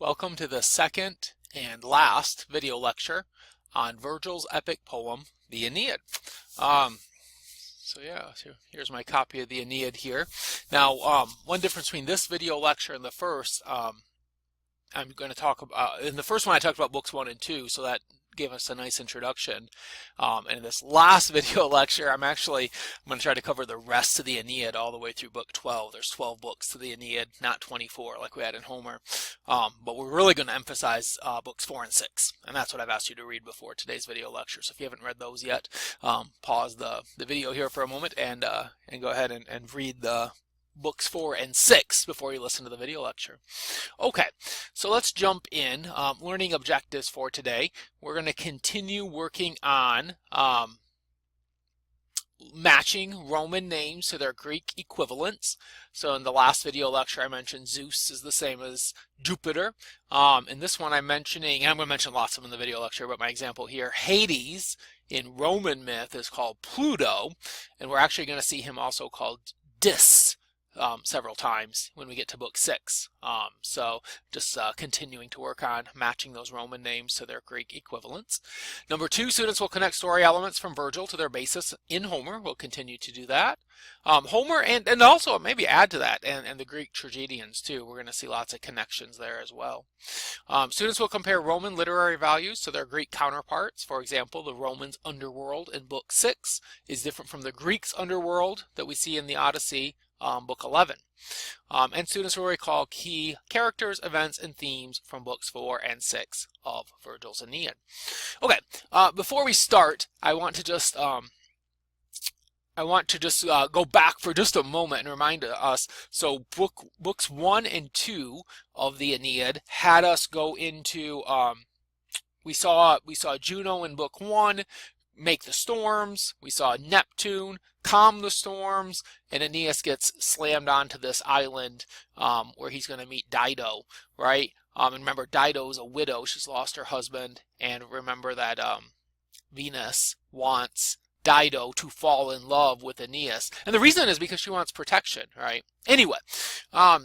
Welcome to the second and last video lecture on Virgil's epic poem, the Aeneid. So here's my copy of the Aeneid here. Now, one difference between this video lecture and the first, I'm going to talk about, in the first one I talked about books 1 and 2, so that gave us a nice introduction. And in this last video lecture, I'm going to try to cover the rest of the Aeneid all the way through book 12. There's 12 books to the Aeneid, not 24 like we had in Homer. But we're really going to emphasize books 4 and 6, and that's what I've asked you to read before today's video lecture. So if you haven't read those yet, pause the video here for a moment and go ahead and read the books 4 and 6 before you listen to the video lecture. Okay, so let's jump in. Learning objectives for today. We're going to continue working on matching Roman names to their Greek equivalents. So in the last video lecture I mentioned Zeus is the same as Jupiter. In this one I'm mentioning, and I'm going to mention lots of them in the video lecture, but my example here, Hades in Roman myth is called Pluto, and we're actually going to see him also called Dis several times when we get to book 6. So just continuing to work on matching those Roman names to their Greek equivalents. Number 2, students will connect story elements from Virgil to their basis in Homer. We'll continue to do that. Homer and also maybe add to that and the Greek tragedians too. We're going to see lots of connections there as well. Students will compare Roman literary values to their Greek counterparts. For example, the Romans' underworld in book 6 is different from the Greeks' underworld that we see in the Odyssey, book 11. And students will recall key characters, events, and themes from books 4 and 6 of Virgil's Aeneid. Okay, before we start, I want to just go back for just a moment and remind us. So books 1 and 2 of the Aeneid had us go into, we saw Juno in book 1 make the storms. We saw Neptune calm the storms, and Aeneas gets slammed onto this island where he's going to meet Dido, right? And remember, Dido is a widow. She's lost her husband. And remember that Venus wants Dido to fall in love with Aeneas. And the reason is because she wants protection, right? Anyway,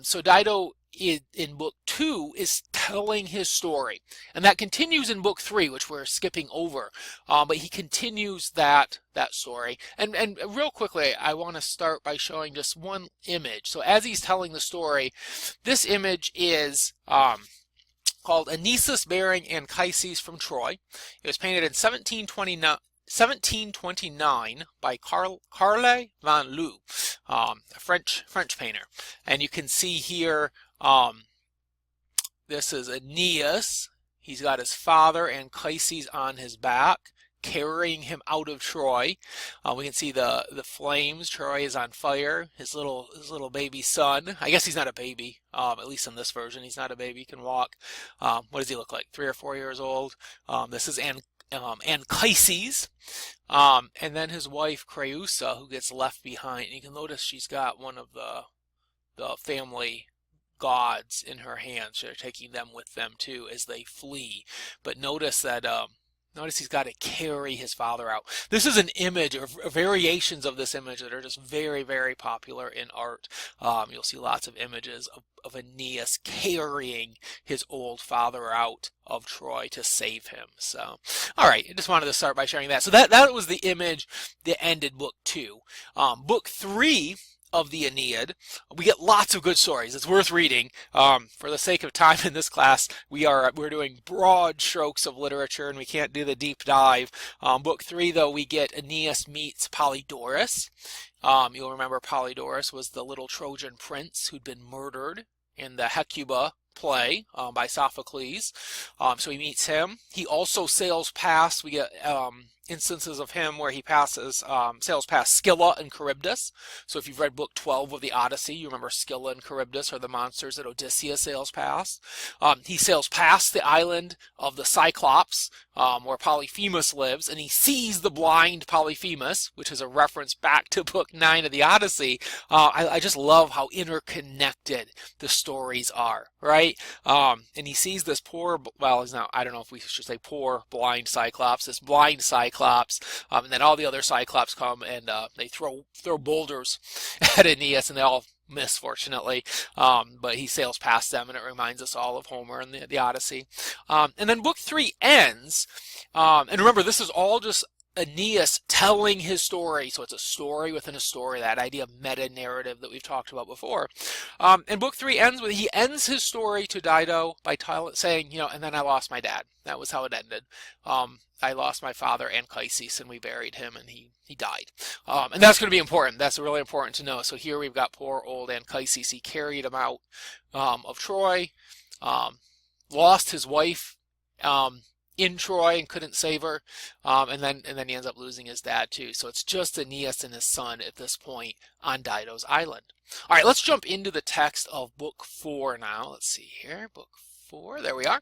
so Dido in book 2 is telling his story, and that continues in book 3, which we're skipping over, but he continues that story. And real quickly, I want to start by showing just one image. So as he's telling the story, this image is called Aeneas bearing Anchises from Troy. It was painted in 1729 by Carle van Loo, a French painter. And you can see here, this is Aeneas. He's got his father Anchises on his back, carrying him out of Troy. We can see the flames. Troy is on fire. His little baby son. I guess he's not a baby. At least in this version, he's not a baby. He can walk. What does he look like? 3 or 4 years old. This is Anchises, and then his wife Creusa, who gets left behind. You can notice she's got one of the family gods in her hands. They're taking them with them too as they flee. But notice that he's got to carry his father out. This is an image, or variations of this image, that are just very, very popular in art. You'll see lots of images of Aeneas carrying his old father out of Troy to save him. So, all right, I just wanted to start by sharing that. So that was the image that ended book 2. Book 3 of the Aeneid, we get lots of good stories. It's worth reading. For the sake of time in this class, we're doing broad strokes of literature, and we can't do the deep dive. Book 3, though, we get Aeneas meets Polydorus. You'll remember Polydorus was the little Trojan prince who'd been murdered in the Hecuba play by Sophocles. So he meets him. He also sails past. We get instances of him where he sails past Scylla and Charybdis. So if you've read book 12 of the Odyssey, you remember Scylla and Charybdis are the monsters that Odysseus sails past. He sails past the island of the Cyclops, where Polyphemus lives, and he sees the blind Polyphemus, which is a reference back to book 9 of the Odyssey. I just love how interconnected the stories are, right? And he sees this poor, well, he's not, I don't know if we should say poor blind Cyclops, this blind Cyclops, and then all the other Cyclops come and they throw boulders at Aeneas, and they all misfortunately, but he sails past them, and it reminds us all of Homer and the Odyssey. And then book 3 ends, and remember, this is all just Aeneas telling his story, so it's a story within a story, that idea of meta-narrative that we've talked about before. And book 3 ends with, he ends his story to Dido by saying, and then I lost my dad. That was how it ended. I lost my father, Anchises, and we buried him, and he died. And that's going to be important. That's really important to know. So here we've got poor old Anchises. He carried him out of Troy, lost his wife in Troy and couldn't save her, and then he ends up losing his dad too. So it's just Aeneas and his son at this point on Dido's island. All right, let's jump into the text of book 4 now. Let's see here, book 4. There we are.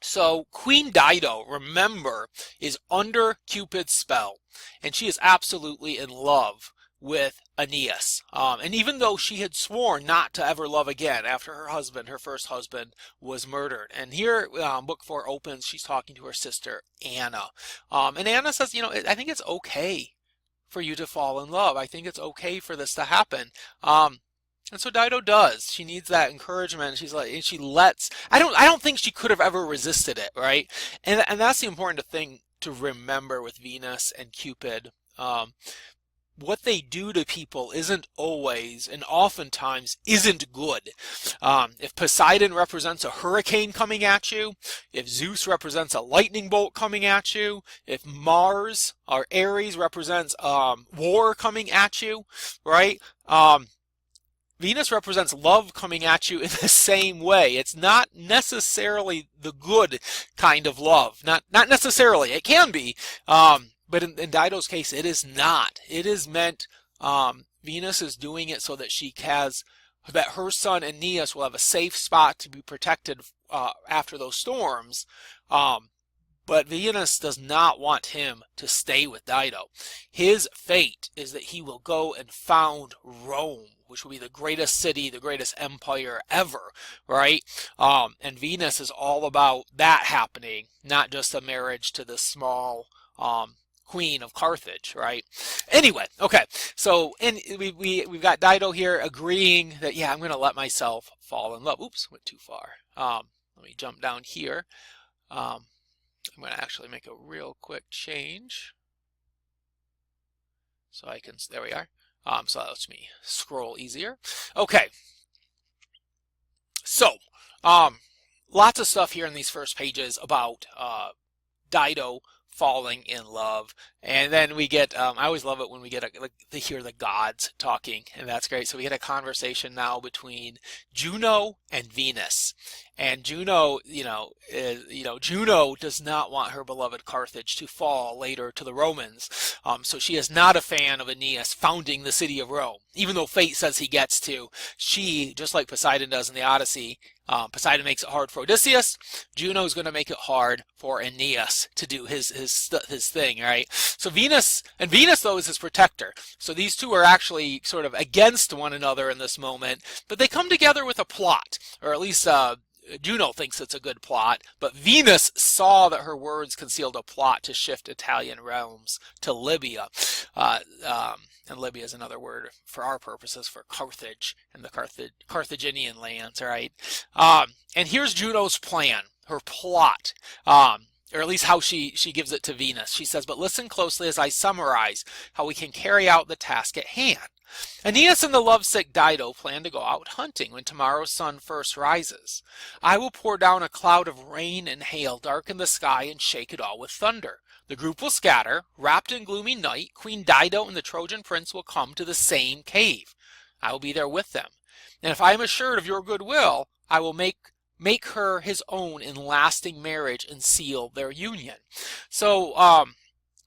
So Queen Dido, remember, is under Cupid's spell, and she is absolutely in love with Aeneas. And even though she had sworn not to ever love again after her first husband, was murdered. And here, book 4 opens, she's talking to her sister, Anna. And Anna says, I think it's okay for you to fall in love. I think it's okay for this to happen. And so Dido does. She needs that encouragement. I don't think she could have ever resisted it, right? And that's the important thing to remember with Venus and Cupid. What they do to people isn't always, and oftentimes isn't good. If Poseidon represents a hurricane coming at you, if Zeus represents a lightning bolt coming at you, if Mars or Ares represents war coming at you, right? Venus represents love coming at you in the same way. It's not necessarily the good kind of love. Not necessarily. It can be. But in Dido's case, it is not. It is meant, Venus is doing it so that that her son Aeneas will have a safe spot to be protected after those storms. But Venus does not want him to stay with Dido. His fate is that he will go and found Rome, which will be the greatest city, the greatest empire ever, right? And Venus is all about that happening, not just a marriage to the small queen of Carthage, right? Anyway, okay, so we've got Dido here agreeing that, I'm going to let myself fall in love. Oops, went too far. Let me jump down here. I'm going to actually make a real quick change. So there we are. So that lets me scroll easier. Okay. So, lots of stuff here in these first pages about Dido falling in love, and then we get I always love it when we get to hear the gods talking, and that's great. So we get a conversation now between Juno and Venus, and Juno, Juno does not want her beloved Carthage to fall later to the Romans, so she is not a fan of Aeneas founding the city of Rome, even though fate says he gets to. She, just like Poseidon does in the Odyssey, Poseidon makes it hard for Odysseus. Juno's going to make it hard for Aeneas to do his thing, right? So Venus though is his protector. So these two are actually sort of against one another in this moment, but they come together with a plot, or at least Juno thinks it's a good plot, but Venus saw that her words concealed a plot to shift Italian realms to Libya. And Libya is another word for our purposes for Carthage and the Carthaginian lands, right? And here's Juno's plan, her plot, or at least how she gives it to Venus. She says, but listen closely as I summarize how we can carry out the task at hand. Aeneas and the lovesick Dido plan to go out hunting when tomorrow's sun first rises. I will pour down a cloud of rain and hail, darken the sky, and shake it all with thunder. The group will scatter. Wrapped in gloomy night, Queen Dido and the Trojan prince will come to the same cave. I will be there with them. And if I am assured of your goodwill, I will make her his own in lasting marriage and seal their union. So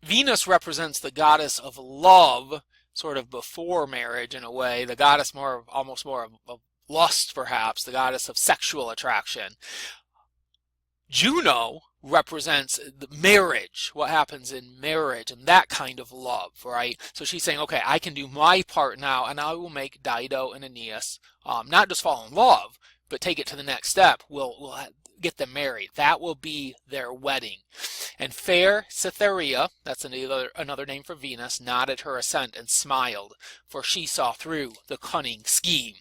Venus represents the goddess of love, sort of before marriage in a way, the goddess almost more of lust perhaps, the goddess of sexual attraction. Juno represents the marriage, what happens in marriage and that kind of love, right? So she's saying, okay, I can do my part now, and I will make Dido and Aeneas not just fall in love, but take it to the next step. We'll get them married. That will be their wedding. And fair Cytherea, that's another name for Venus, nodded her assent and smiled, for she saw through the cunning scheme.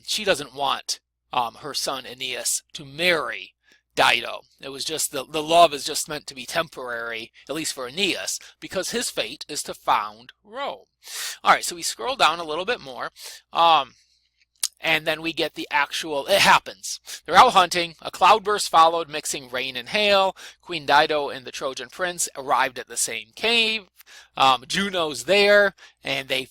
She doesn't want her son Aeneas to marry Dido. It was just the love is just meant to be temporary, at least for Aeneas, because his fate is to found Rome. All right, so we scroll down a little bit more. And then we get the actual, it happens. They're out hunting, a cloudburst followed, mixing rain and hail. Queen Dido and the Trojan prince arrived at the same cave. Juno's there, and they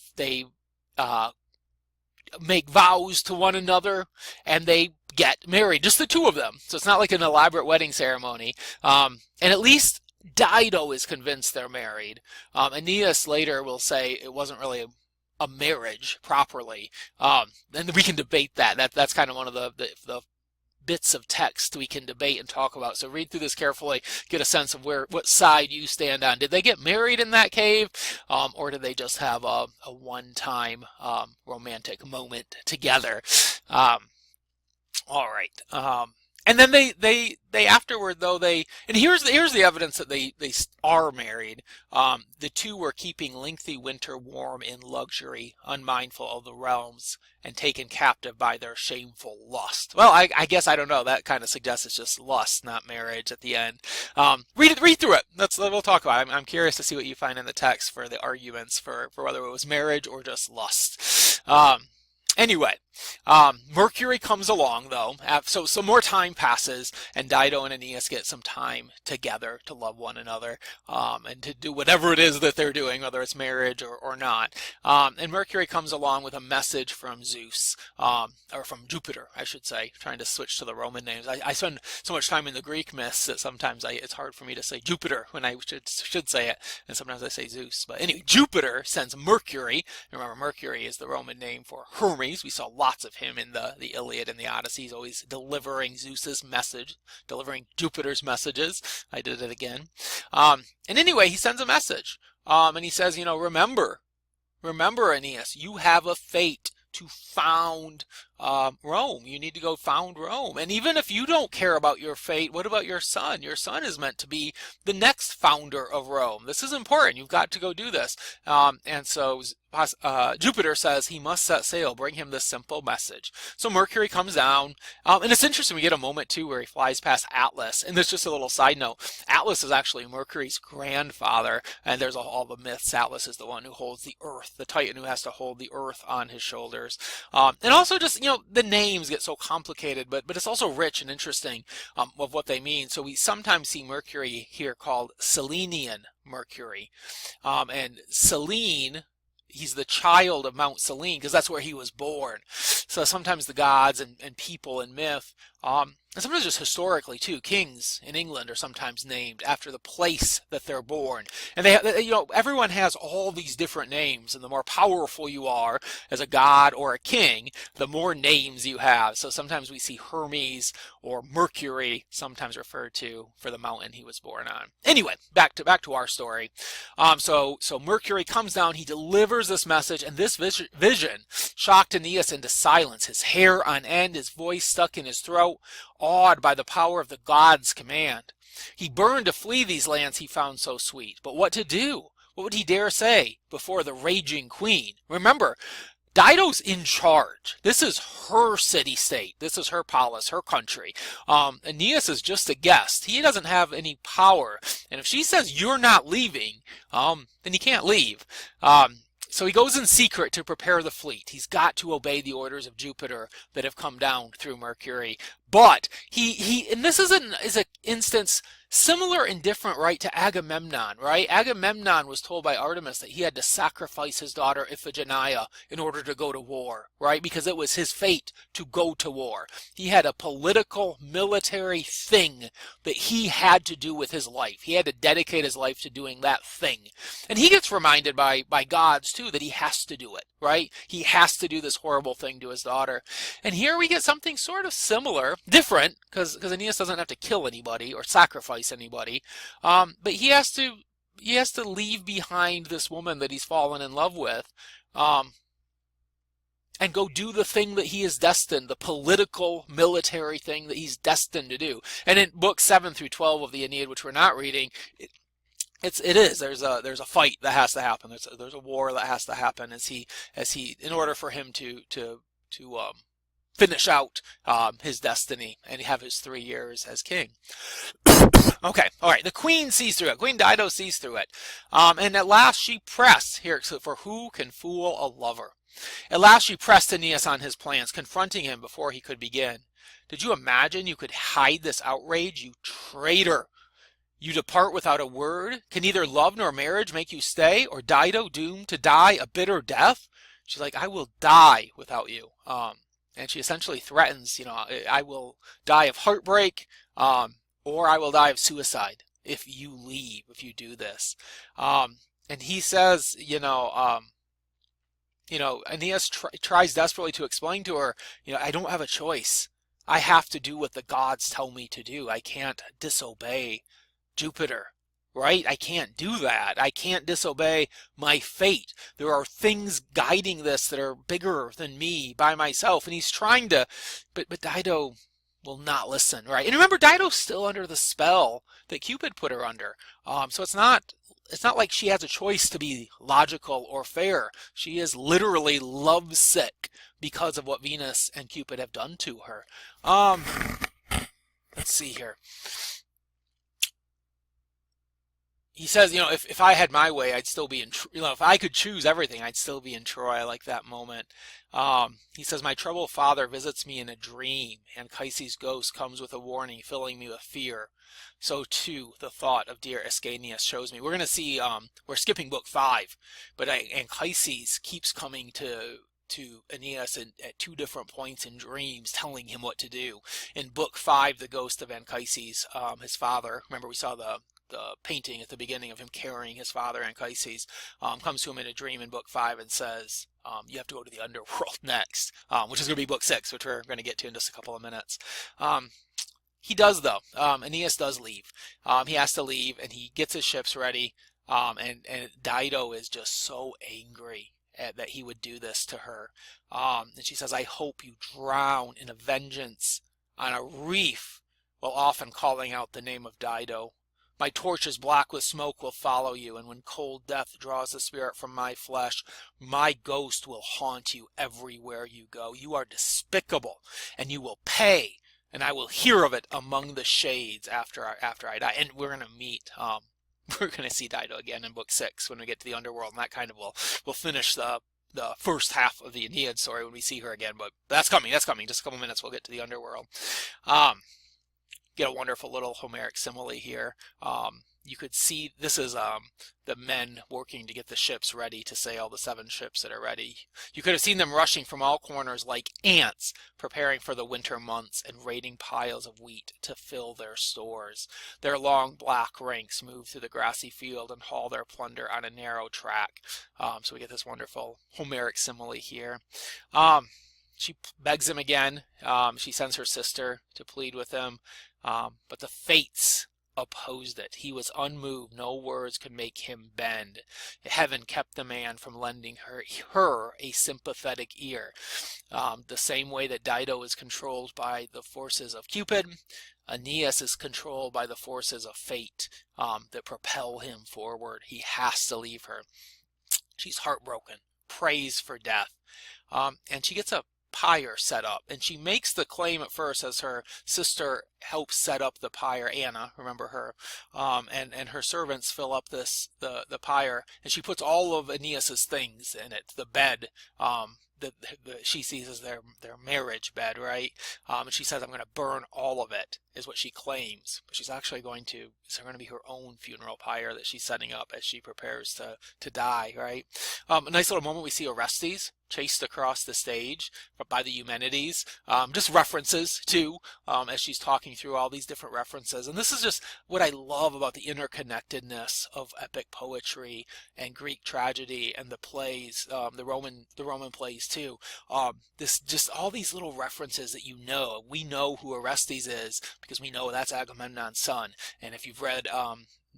make vows to one another, and they get married, just the two of them. So it's not like an elaborate wedding ceremony. And at least Dido is convinced they're married. Aeneas later will say it wasn't really a marriage properly, and we can debate that. That's kind of one of the bits of text we can debate and talk about. So read through this carefully, get a sense of what side you stand on. Did they get married in that cave, or did they just have a one-time romantic moment together? All right. And then they afterward though and here's the evidence that they are married. The two were keeping lengthy winter warm in luxury, unmindful of the realms, and taken captive by their shameful lust. Well, I guess I don't know. That kind of suggests it's just lust, not marriage at the end. Read through it. We'll talk about it. I'm curious to see what you find in the text for the arguments for whether it was marriage or just lust. Anyway, Mercury comes along though, so some more time passes, and Dido and Aeneas get some time together to love one another, and to do whatever it is that they're doing, whether it's marriage or not. And Mercury comes along with a message from Zeus, or from Jupiter, I should say, trying to switch to the Roman names. I spend so much time in the Greek myths that sometimes it's hard for me to say Jupiter when I should say it, and sometimes I say Zeus. But anyway, Jupiter sends Mercury. Remember, Mercury is the Roman name for Hermes. We saw lots of him in the Iliad and the Odyssey. He's always delivering Zeus's message, delivering Jupiter's messages. I did it again. And anyway, he sends a message. And he says, remember Aeneas, you have a fate to found Rome. You need to go found Rome. And even if you don't care about your fate, what about your son? Your son is meant to be the next founder of Rome. This is important. You've got to go do this. And so Jupiter says he must set sail, bring him this simple message. So Mercury comes down, and it's interesting, we get a moment too where he flies past Atlas, and there's just a little side note. Atlas is actually Mercury's grandfather, and there's all the myths. Atlas is the one who holds the earth, the Titan who has to hold the earth on his shoulders. And also just, the names get so complicated, but it's also rich and interesting of what they mean. So we sometimes see Mercury here called Selenian Mercury, and Selene, he's the child of Mount Selene because that's where he was born. So sometimes the gods and people in myth, and sometimes just historically too, kings in England are sometimes named after the place that they're born. And everyone has all these different names, and the more powerful you are as a god or a king, the more names you have. So sometimes we see Hermes or Mercury sometimes referred to for the mountain he was born on. Anyway, back to our story. So Mercury comes down, he delivers this message, and this vision shocked Aeneas into silence. His hair on end, his voice stuck in his throat, awed by the power of the god's command. He burned to flee these lands he found so sweet, but what to do? What would he dare say before the raging queen? Remember, Dido's in charge. This is her city-state. This is her palace, her country. Aeneas is just a guest. He doesn't have any power. And if she says you're not leaving, then he can't leave. So he goes in secret to prepare the fleet. He's got to obey the orders of Jupiter that have come down through Mercury. But and this is an instance similar and different, right, to Agamemnon, right? Agamemnon was told by Artemis that he had to sacrifice his daughter Iphigenia in order to go to war, right? Because it was his fate to go to war. He had a political, military thing that he had to do with his life. He had to dedicate his life to doing that thing. And he gets reminded by gods, too, that he has to do it, right? He has to do this horrible thing to his daughter. And here we get something sort of similar, different, because Aeneas doesn't have to kill anybody or sacrifice anybody, but he has to leave behind this woman that he's fallen in love with, and go do the thing that he is destined, the political, military thing that he's destined to do. And in books 7 through 12 of the Aeneid, which we're not reading, there's a fight that has to happen. There's a war that has to happen as he in order for him to finish out his destiny and have his 3 years as king. Okay, all right. The queen sees through it. Queen Dido sees through it, and at last she pressed here. So for who can fool a lover? At last she pressed Aeneas on his plans, confronting him before he could begin. Did you imagine you could hide this outrage, you traitor? You depart without a word? Can neither love nor marriage make you stay? Or Dido doomed to die a bitter death? She's like, I will die without you. And she essentially threatens, I will die of heartbreak, or I will die of suicide if you leave, if you do this. And he says, Aeneas tries desperately to explain to her, I don't have a choice. I have to do what the gods tell me to do. I can't disobey Jupiter, right? I can't do that. I can't disobey my fate. There are things guiding this that are bigger than me by myself. And he's trying to, but Dido will not listen, right? And remember, Dido's still under the spell that Cupid put her under. So it's not like she has a choice to be logical or fair. She is literally lovesick because of what Venus and Cupid have done to her. Let's see here. He says, if I had my way, I'd still be in, if I could choose everything, I'd still be in Troy. I like that moment. He says, my troubled father visits me in a dream. Anchises' ghost comes with a warning, filling me with fear. So too, the thought of dear Ascanius shows me. We're going to see, we're skipping book 5, but Anchises keeps coming to Aeneas at 2 different points in dreams, telling him what to do. In book 5, the ghost of Anchises, his father, remember we saw the painting at the beginning of him carrying his father Anchises, comes to him in a dream in book 5 and says, you have to go to the underworld next, which is going to be book 6, which we're going to get to in just a couple of minutes. He does, though. Aeneas does leave. He has to leave, and he gets his ships ready, and Dido is just so angry that he would do this to her. And she says, I hope you drown in a vengeance on a reef, while often calling out the name of Dido. My torches black with smoke will follow you, and when cold death draws the spirit from my flesh, my ghost will haunt you everywhere you go. You are despicable, and you will pay, and I will hear of it among the shades after I die. And we're going to meet, we're going to see Dido again in book 6 when we get to the underworld, and that kind of will finish the first half of the Aeneid story when we see her again. But that's coming. Just a couple minutes, we'll get to the underworld. Get a wonderful little Homeric simile here. You could see this is the men working to get the ships ready to sail, the 7 ships that are ready. You could have seen them rushing from all corners like ants, preparing for the winter months and raiding piles of wheat to fill their stores. Their long black ranks move through the grassy field and haul their plunder on a narrow track. So we get this wonderful Homeric simile here. She begs him again. She sends her sister to plead with him. But the fates opposed it. He was unmoved. No words could make him bend. Heaven kept the man from lending her a sympathetic ear. The same way that Dido is controlled by the forces of Cupid, Aeneas is controlled by the forces of fate that propel him forward. He has to leave her. She's heartbroken, prays for death, and she gets a pyre set up, and she makes the claim at first as her sister helps set up the pyre, Anna, remember her, and her servants fill up the pyre, and she puts all of Aeneas's things in it, the bed, that she sees as their marriage bed, right? And she says, I'm going to burn all of it, is what she claims. But she's actually it's going to be her own funeral pyre that she's setting up as she prepares to die, right? A nice little moment, we see Orestes chased across the stage by the Eumenides. Just references too, as she's talking through all these different references. And this is just what I love about the interconnectedness of epic poetry and Greek tragedy and the plays, the Roman plays too. This just all these little references that we know who Orestes is because we know that's Agamemnon's son. And if you've read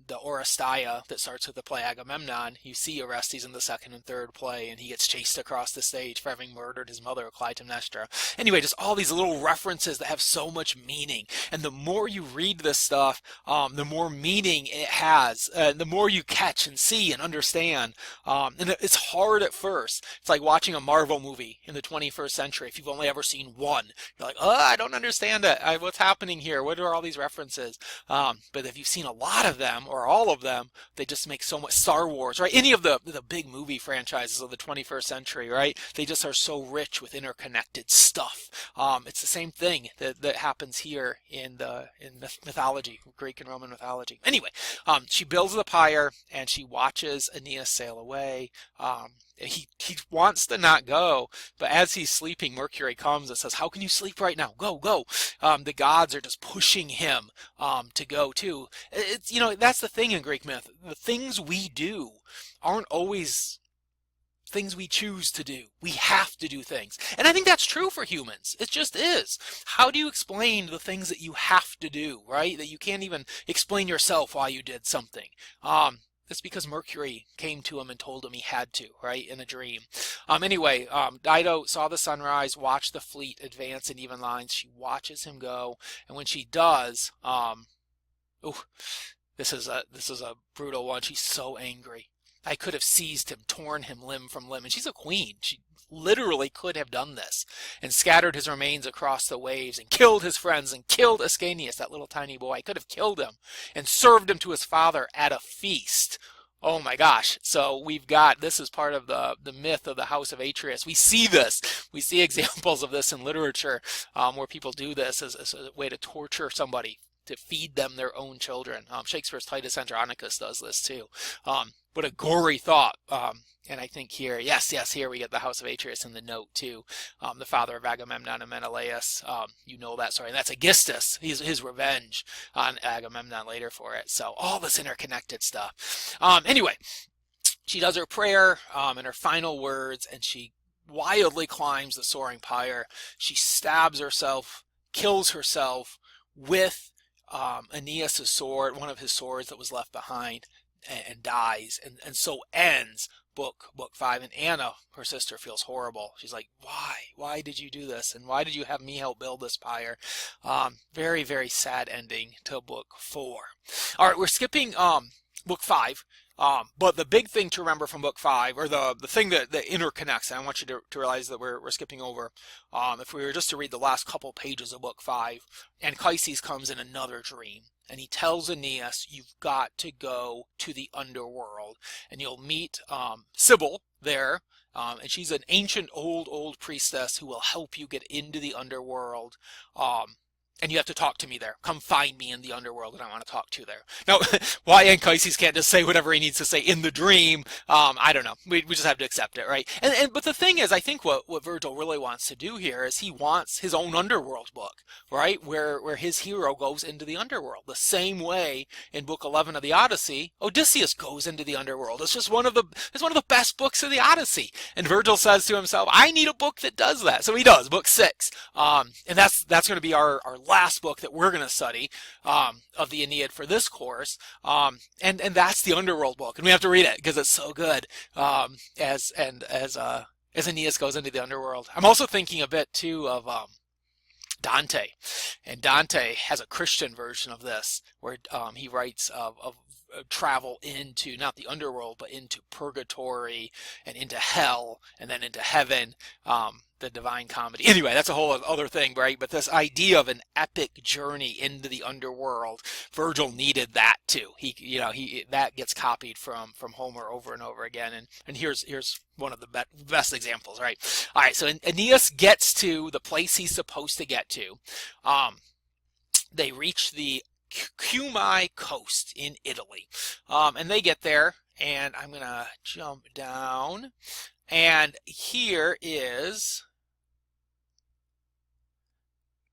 the Oresteia that starts with the play Agamemnon, you see Orestes in the second and third play, and he gets chased across the stage for having murdered his mother, Clytemnestra. Anyway, just all these little references that have so much meaning. And the more you read this stuff, the more meaning it has, the more you catch and see and understand. And it's hard at first. It's like watching a Marvel movie in the 21st century. If you've only ever seen one, you're like, oh, I don't understand it. What's happening here? What are all these references? But if you've seen a lot of them or all of them, they just make so much. Star Wars, right? Any of the big movie franchises of the 21st century, right? They just are so rich with interconnected stuff. It's the same thing that happens here in mythology, Greek and Roman mythology. Anyway, she builds the pyre and she watches Aeneas sail away. He wants to not go, but as he's sleeping, Mercury comes and says, how can you sleep right now? Go, go. The gods are just pushing him to go too. It's, that's the thing in Greek myth. The things we do aren't always things we choose to do. We have to do things. And I think that's true for humans. It just is. How do you explain the things that you have to do, right? That you can't even explain yourself why you did something. It's because Mercury came to him and told him he had to, right, in a dream. Anyway, Dido saw the sunrise, watched the fleet advance in even lines. She watches him go, and when she does, this is a brutal one. She's so angry. I could have seized him, torn him limb from limb. And she's a queen. She literally could have done this and scattered his remains across the waves and killed his friends and killed Ascanius, that little tiny boy. I could have killed him and served him to his father at a feast. Oh my gosh. So this is part of the myth of the House of Atreus. We see this. We see examples of this in literature where people do this as a way to torture somebody, to feed them their own children. Shakespeare's Titus Andronicus does this too. What a gory thought. And I think here, yes, here we get the House of Atreus in the note too. The father of Agamemnon and Menelaus, you know that story. And that's Aegisthus, his revenge on Agamemnon later for it. So all this interconnected stuff. Anyway, she does her prayer and her final words, and she wildly climbs the soaring pyre. She stabs herself, kills herself with Aeneas' sword, one of his swords that was left behind, and dies, and so ends book 5. And Anna, her sister, feels horrible. She's like, why did you do this, and why did you have me help build this pyre? Very, very sad ending to book 4. All right, we're skipping book 5. But the big thing to remember from book 5, or the thing that interconnects, and I want you to realize that we're skipping over, if we were just to read the last couple pages of book 5, Anchises comes in another dream, and he tells Aeneas, you've got to go to the underworld, and you'll meet Sybil there, and she's an ancient old priestess who will help you get into the underworld. And you have to talk to me there. Come find me in the underworld, and I want to talk to you there. Now, why Anchises can't just say whatever he needs to say in the dream, I don't know. We just have to accept it, right? But the thing is, I think what Virgil really wants to do here is he wants his own underworld book, right? Where his hero goes into the underworld. The same way in book 11 of the Odyssey, Odysseus goes into the underworld. It's just one of the best books of the Odyssey. And Virgil says to himself, I need a book that does that. So he does, book 6. And that's going to be our last book that we're going to study of the Aeneid for this course, and that's the underworld book, and we have to read it because it's so good. As Aeneas goes into the underworld, I'm also thinking a bit too of Dante, and Dante has a Christian version of this where he writes of travel into not the underworld but into purgatory and into hell and then into heaven, the Divine Comedy. Anyway, that's a whole other thing, right? But this idea of an epic journey into the underworld, Virgil needed that too. He that gets copied from Homer over and over again. And here's one of the best examples, right? All right, so Aeneas gets to the place he's supposed to get to. They reach the Cumae coast in Italy, and they get there, and I'm gonna jump down, and here is,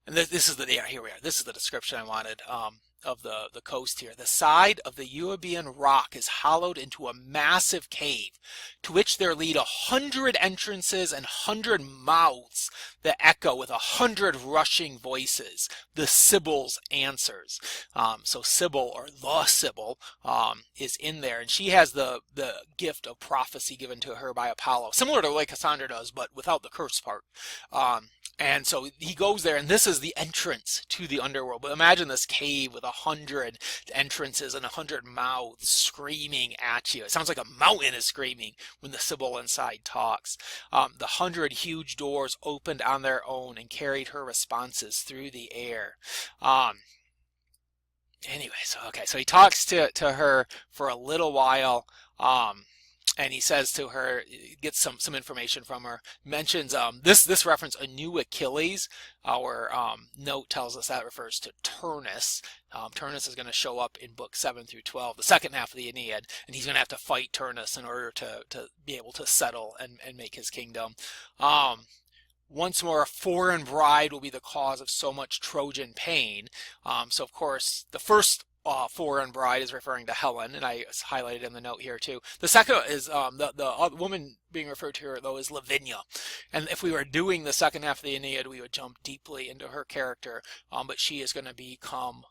and this is here we are. This is the description I wanted. the coast here. The side of the Euboean rock is hollowed into a massive cave, to which there lead 100 entrances and 100 mouths that echo with 100 rushing voices. The Sibyl's answers. So Sibyl, or the Sibyl, is in there, and she has the gift of prophecy given to her by Apollo, similar to like Cassandra does, but without the curse part. And so he goes there, and this is the entrance to the underworld. But imagine this cave with 100 entrances and 100 mouths screaming at you. It sounds like a mountain is screaming when the Sibyl inside talks. The 100 huge doors opened on their own and carried her responses through the air. Anyways, okay, so he talks to her for a little while. And he says to her, gets some information from her, mentions this reference, a new Achilles. Our note tells us that refers to Turnus. Turnus is going to show up in book 7 through 12, the second half of the Aeneid, and he's going to have to fight Turnus in order to be able to settle and make his kingdom. Once more, a foreign bride will be the cause of so much Trojan pain. So, of course, the first foreign bride is referring to Helen, and I highlighted in the note here too. The second is the woman being referred to here, though, is Lavinia. And if we were doing the second half of the Aeneid, we would jump deeply into her character. But she is going to become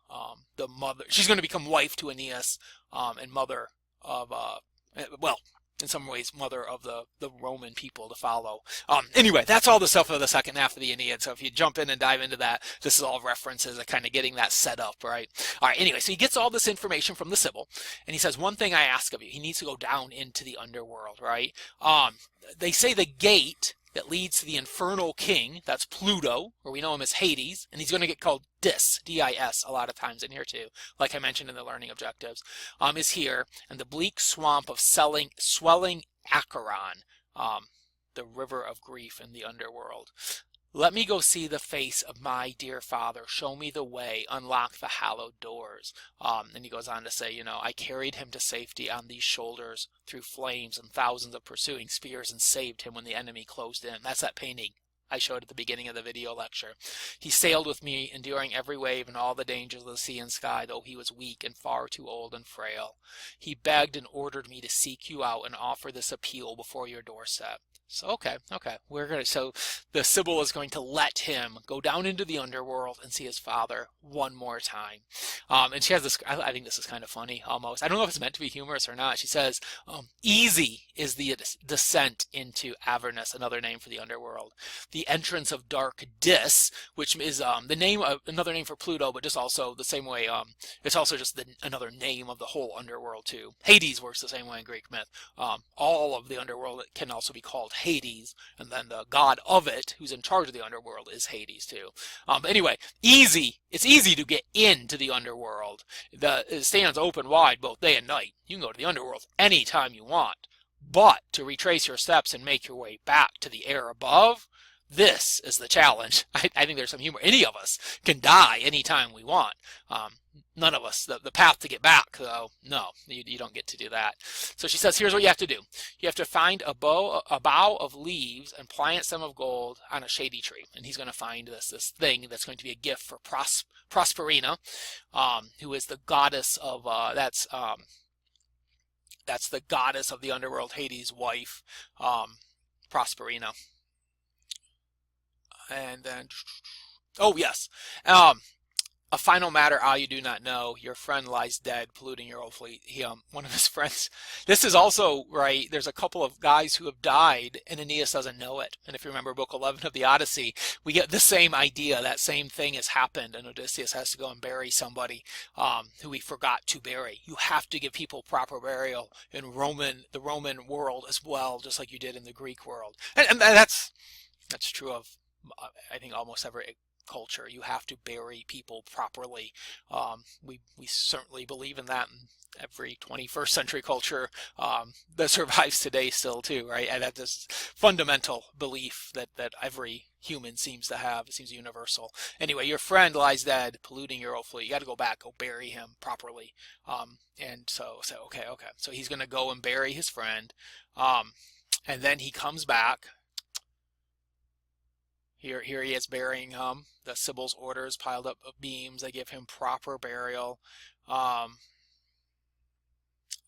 the mother. She's going to become wife to Aeneas and mother of well, in some ways, mother of the Roman people to follow. Anyway, that's all the stuff of the second half of the Aeneid. So if you jump in and dive into that, this is all references and kind of getting that set up, right? All right, anyway, so he gets all this information from the Sibyl, and he says, one thing I ask of you, he needs to go down into the underworld, right? They say the gate that leads to the infernal king, that's Pluto, or we know him as Hades, and he's going to get called Dis, D-I-S, a lot of times in here too, like I mentioned in the learning objectives, is here, and the bleak swamp of swelling Acheron, the river of grief in the underworld. Let me go see the face of my dear father. Show me the way. Unlock the hallowed doors. And he goes on to say, you know, I carried him to safety on these shoulders through flames and thousands of pursuing spears and saved him when the enemy closed in. That's that painting I showed at the beginning of the video lecture. He sailed with me, enduring every wave and all the dangers of the sea and sky, though he was weak and far too old and frail. He begged and ordered me to seek you out and offer this appeal before your doorstep. So, okay. So the Sibyl is going to let him go down into the underworld and see his father one more time. And she has this, I think this is kind of funny almost. I don't know if it's meant to be humorous or not. She says, easy is the descent into Avernus, another name for the underworld. The entrance of dark Dis, which is the name of another name for Pluto, but just also the same way, it's also just another name of the whole underworld too. Hades works the same way in Greek myth. All of the underworld can also be called Hades, and then the god of it, who's in charge of the underworld, is Hades too. But anyway, it's easy to get into the underworld. It stands open wide both day and night. You can go to the underworld anytime you want. But to retrace your steps and make your way back to the air above, this is the challenge. I think there's some humor. Any of us can die anytime we want. None of us. The path to get back, though, no, you don't get to do that. So she says, here's what you have to do. You have to find a bough of leaves and pliant stem of gold on a shady tree. And he's going to find this thing that's going to be a gift for Prosperina, who is the goddess of, that's the goddess of the underworld, Hades' wife, Prosperina. And then, oh yes, a final matter you do not know. Your friend lies dead, polluting your old fleet. One of his friends. This is also right. There's a couple of guys who have died, and Aeneas doesn't know it. And if you remember Book 11 of the Odyssey, we get the same idea. That same thing has happened, and Odysseus has to go and bury somebody who he forgot to bury. You have to give people proper burial in the Roman world as well, just like you did in the Greek world. And that's true of, I think, almost every culture. You have to bury people properly. We certainly believe in that in every 21st century culture that survives today still too, right? And that's this fundamental belief that every human seems to have. It seems universal. Anyway, your friend lies dead, polluting your old fleet. You got to go back, go bury him properly. And so okay. So he's going to go and bury his friend. And then he comes back. Here he is burying him. The Sibyl's orders piled up beams. They give him proper burial, um,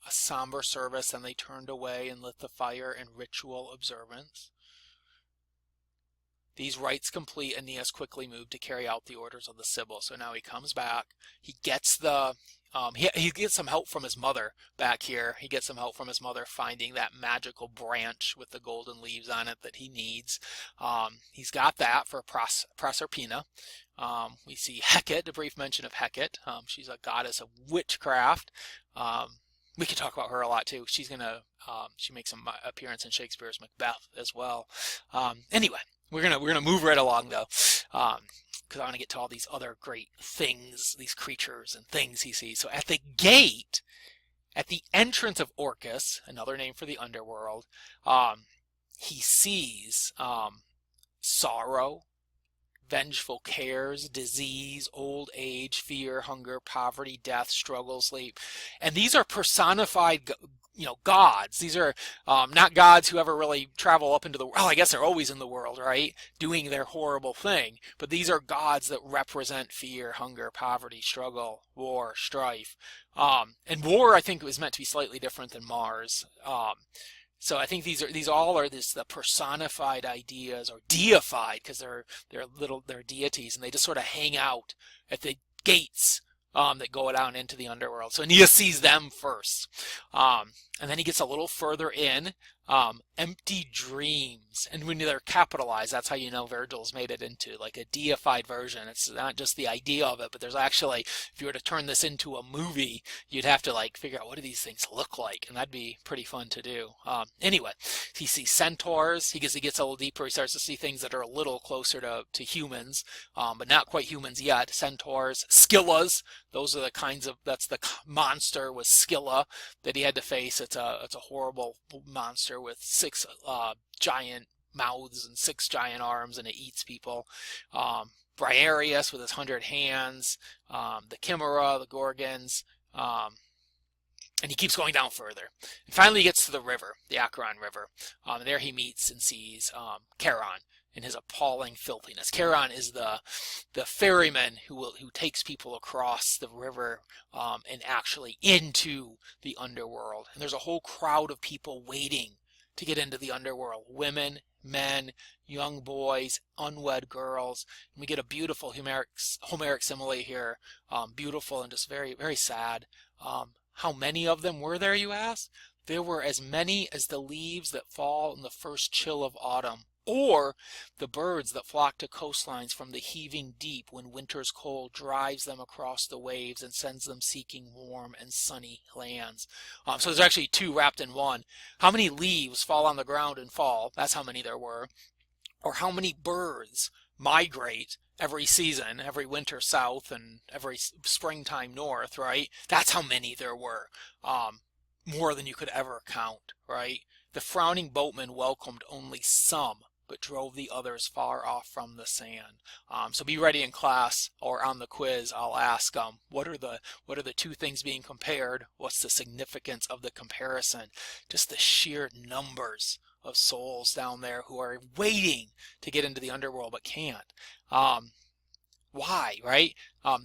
a somber service, and they turned away and lit the fire in ritual observance. These rites complete, Aeneas quickly moved to carry out the orders of the Sibyl. So now he comes back. He gets he gets some help from his mother back here. He gets some help from his mother finding that magical branch with the golden leaves on it that he needs. He's got that for Proserpina. We see Hecate, a brief mention of Hecate. She's a goddess of witchcraft. We could talk about her a lot too. She makes an appearance in Shakespeare's Macbeth as well. Anyway, we're gonna move right along though, because I want to get to all these other great things, these creatures and things he sees. So at the gate, at the entrance of Orcus, another name for the underworld, he sees sorrow, vengeful cares, disease, old age, fear, hunger, poverty, death, struggle, sleep. And these are personified, gods. These are not gods who ever really travel up into the world. Well, I guess they're always in the world, right? Doing their horrible thing. But these are gods that represent fear, hunger, poverty, struggle, war, strife. And war, I think, was meant to be slightly different than Mars. So I think these all are the personified ideas, or deified, because they're deities, and they just sort of hang out at the gates that go down into the underworld. So Aeneas sees them first, and then he gets a little further in. Empty dreams, and when they're capitalized, that's how you know Virgil's made it into like a deified version. It's not just the idea of it, but there's actually, if you were to turn this into a movie, you'd have to like figure out what do these things look like, and that'd be pretty fun to do. Anyway, he sees centaurs. He gets a little deeper. He starts to see things that are a little closer to humans, but not quite humans yet. Centaurs, Scyllas. Those are the kinds of, that's the monster was Scylla that he had to face. It's a horrible monster with 6 giant mouths and 6 giant arms, and it eats people. Briareus with his 100 hands, the Chimera, the Gorgons, and he keeps going down further. And finally he gets to the river, the Acheron River. And there he meets and sees Charon in his appalling filthiness. Charon is the ferryman who takes people across the river and actually into the underworld. And there's a whole crowd of people waiting to get into the underworld. Women, men, young boys, unwed girls. And we get a beautiful Homeric simile here. Beautiful and just very, very sad. How many of them were there, you ask? There were as many as the leaves that fall in the first chill of autumn, or the birds that flock to coastlines from the heaving deep when winter's cold drives them across the waves and sends them seeking warm and sunny lands. So there's actually 2 wrapped in one. How many leaves fall on the ground and fall? That's how many there were. Or how many birds migrate every season, every winter south and every springtime north, right? That's how many there were. More than you could ever count, right? The frowning boatman welcomed only some, but drove the others far off from the sand. So be ready in class or on the quiz. I'll ask what are the 2 things being compared? What's the significance of the comparison? Just the sheer numbers of souls down there who are waiting to get into the underworld but can't. Why, right?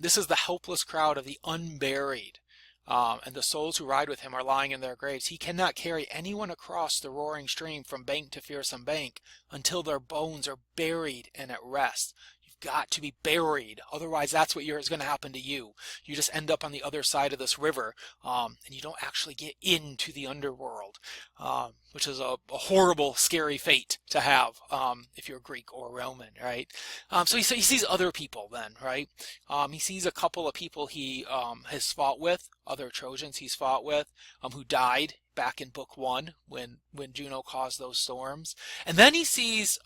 This is the helpless crowd of the unburied. And the souls who ride with him are lying in their graves. He cannot carry anyone across the roaring stream from bank to fearsome bank until their bones are buried and at rest. You've got to be buried. Otherwise, that's what is going to happen to you. You just end up on the other side of this river, and you don't actually get into the underworld, which is a horrible, scary fate to have if you're Greek or Roman, right? So he sees other people then, right? He sees a couple of people he has fought with, other Trojans he's fought with, who died back in book 1 when Juno caused those storms. And then he sees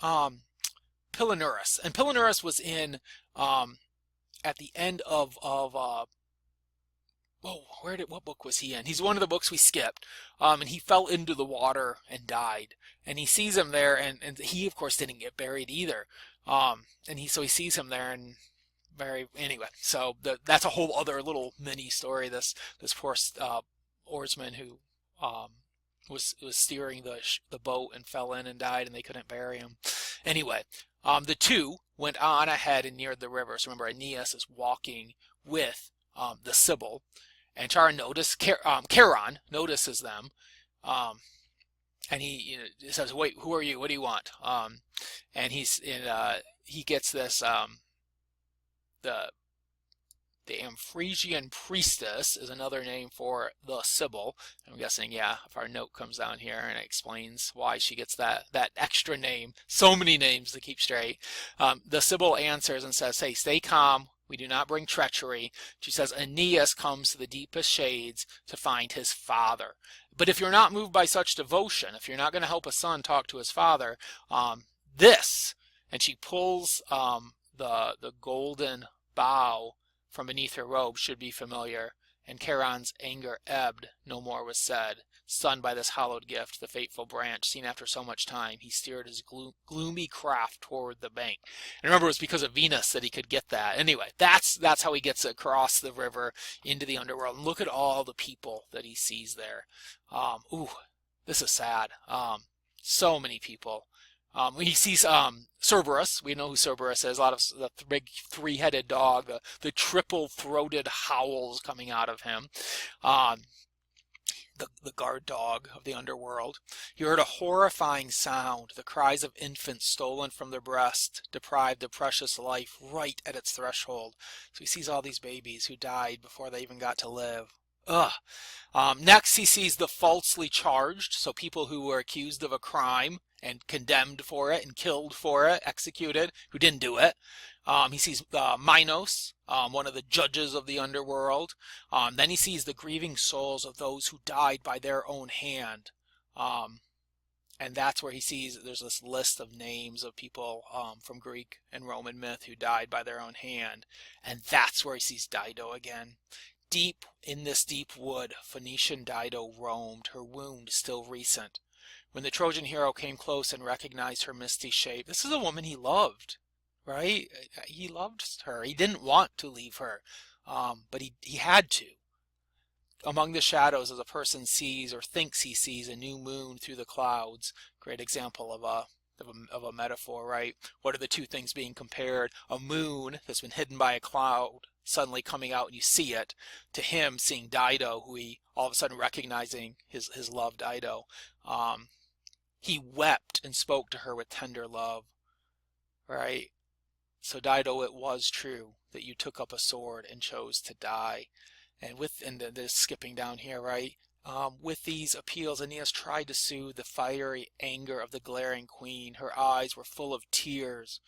Palinurus, and Palinurus was in at the end of what book was he in? He's one of the books we skipped, and he fell into the water and died. And he sees him there, and he of course didn't get buried either. So he sees him there, and anyway. So that's a whole other little mini story. This poor oarsman who was steering the boat and fell in and died, and they couldn't bury him. Anyway, the two went on ahead and neared the river. So remember, Aeneas is walking with the Sibyl, and Charon notices them, um, and he says, "Wait, who are you? What do you want?" And he gets this the The Amphrysian priestess is another name for the Sibyl. I'm guessing, yeah, if our note comes down here and it explains why she gets that extra name. So many names to keep straight. The Sibyl answers and says, "Hey, stay calm. We do not bring treachery." She says, "Aeneas comes to the deepest shades to find his father. But if you're not moved by such devotion, if you're not going to help a son talk to his father, this," and she pulls the golden bow from beneath her robe, "should be familiar." And Charon's anger ebbed, no more was said. Stunned by this hallowed gift, the fateful branch, seen after so much time, he steered his gloomy craft toward the bank. And remember, it was because of Venus that he could get that. Anyway, that's how he gets across the river into the underworld. And look at all the people that he sees there. This is sad. So many people. He sees Cerberus. We know who Cerberus is. A lot of the big three-headed dog, the triple-throated howls coming out of him. The guard dog of the underworld. He heard a horrifying sound, the cries of infants stolen from their breast, deprived of precious life right at its threshold. So he sees all these babies who died before they even got to live. Ugh. Next, he sees the falsely charged, so people who were accused of a crime and condemned for it and killed for it, executed, who didn't do it. He sees Minos, one of the judges of the underworld. Then he sees the grieving souls of those who died by their own hand. And that's where he sees there's this list of names of people from Greek and Roman myth who died by their own hand. And that's where he sees Dido again. Deep in this deep wood, Phoenician Dido roamed, her wound still recent. When the Trojan hero came close and recognized her misty shape, this is a woman he loved, right? He loved her. He didn't want to leave her, but he had to. Among the shadows, as a person sees or thinks he sees a new moon through the clouds. Great example of a metaphor, right? What are the two things being compared? A moon that's been hidden by a cloud suddenly coming out and you see it, to him seeing Dido, who he all of a sudden recognizing his love, Dido. He wept and spoke to her with tender love, right? So Dido, it was true that you took up a sword and chose to die. And this skipping down here, right? With these appeals, Aeneas tried to soothe the fiery anger of the glaring queen. Her eyes were full of tears,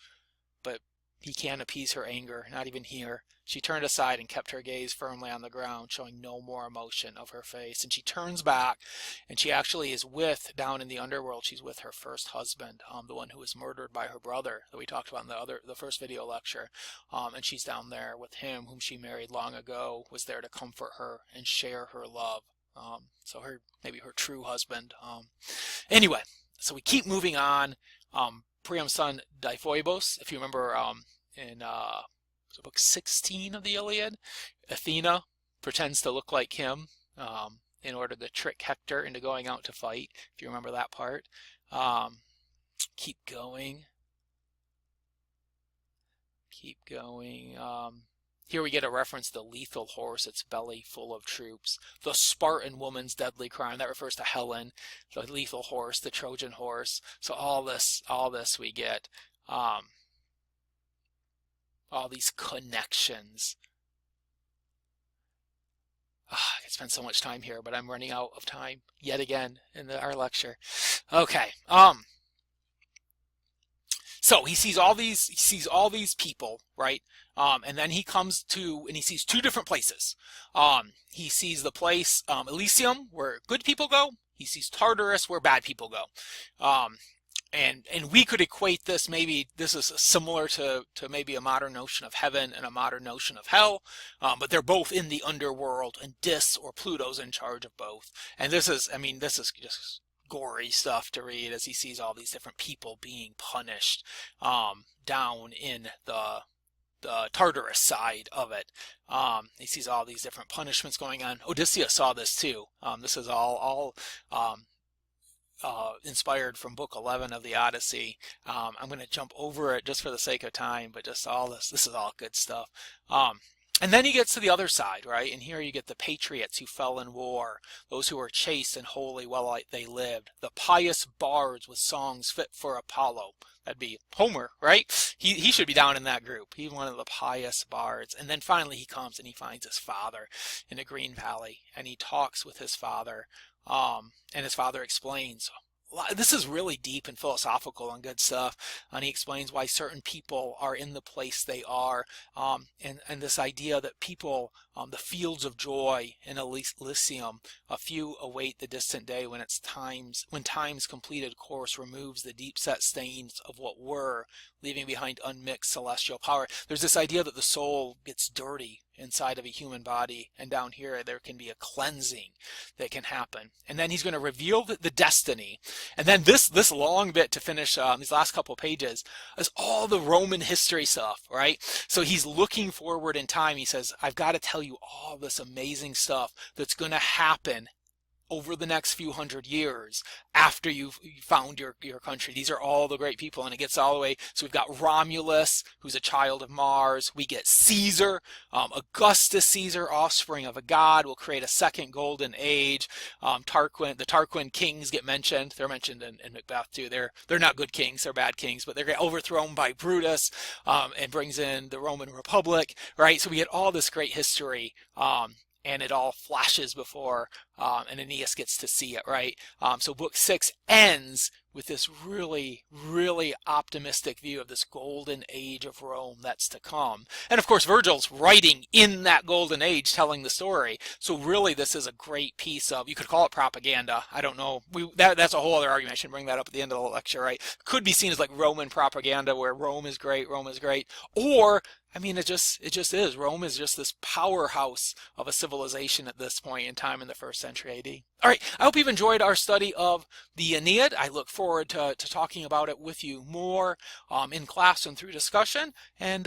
but he can't appease her anger, not even here. She turned aside and kept her gaze firmly on the ground, showing no more emotion of her face. And she turns back, and she actually is down in the underworld, she's with her first husband, the one who was murdered by her brother that we talked about in the first video lecture. And she's down there with him, whom she married long ago, was there to comfort her and share her love. So maybe her true husband. Anyway, so we keep moving on. Priam's son Deiphobos, if you remember in book 16 of the Iliad, Athena pretends to look like him in order to trick Hector into going out to fight, if you remember that part. Keep going. Here we get a reference to the lethal horse, its belly full of troops. The Spartan woman's deadly crime, that refers to Helen. The lethal horse, the Trojan horse. So all this we get. All these connections. I could spend so much time here, but I'm running out of time yet again in our lecture. Okay. So he sees all these people, right? And then he comes to, and he sees two different places. He sees the place Elysium, where good people go. He sees Tartarus, where bad people go. And we could equate this, maybe this is similar to maybe a modern notion of heaven and a modern notion of hell, but they're both in the underworld, and Dis or Pluto's in charge of both. And this is just gory stuff to read as he sees all these different people being punished down in the Tartarus side of it. He sees all these different punishments going on. Odysseus saw this too. This is all inspired from book 11 of the Odyssey. I'm going to jump over it just for the sake of time, but just all this is all good stuff. Um, and then he gets to the other side, right? And here you get the patriots who fell in war, those who were chaste and holy while they lived, the pious bards with songs fit for Apollo. That'd be Homer, right? He should be down in that group. He's one of the pious bards. And then finally he comes and he finds his father in the Green Valley, and he talks with his father. And his father explains, this is really deep and philosophical and good stuff. And he explains why certain people are in the place they are, and this idea that people, the fields of joy in Elysium, a few await the distant day when time's completed course removes the deep set stains of what were, leaving behind unmixed celestial power. There's this idea that the soul gets dirty inside of a human body, and down here there can be a cleansing that can happen. And then he's going to reveal the destiny. And then this long bit to finish these last couple pages is all the Roman history stuff, right? So he's looking forward in time. He says, I've got to tell you all this amazing stuff that's going to happen over the next few hundred years after you've found your country. These are all the great people, and it gets all the way. So we've got Romulus, who's a child of Mars. We get Caesar, Augustus Caesar, offspring of a god, will create a second golden age. The Tarquin kings get mentioned. They're mentioned in Macbeth too. They're not good kings, they're bad kings, but they're overthrown by Brutus, and brings in the Roman Republic, right? So we get all this great history, and it all flashes before, and Aeneas gets to see it, right? So book 6 ends with this really, really optimistic view of this golden age of Rome that's to come. And of course, Virgil's writing in that golden age, telling the story. So really, this is a great piece of, you could call it propaganda. I don't know. That's a whole other argument. I shouldn't bring that up at the end of the lecture, right? Could be seen as like Roman propaganda, where Rome is great, Rome is great. Or, I mean, it just is. Rome is just this powerhouse of a civilization at this point in time in the 1st century AD. All right, I hope you've enjoyed our study of the Aeneid. I look forward to talking about it with you more in class and through discussion. And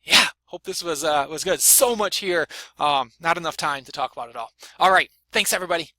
yeah, hope this was good. So much here, not enough time to talk about it all. All right, thanks everybody.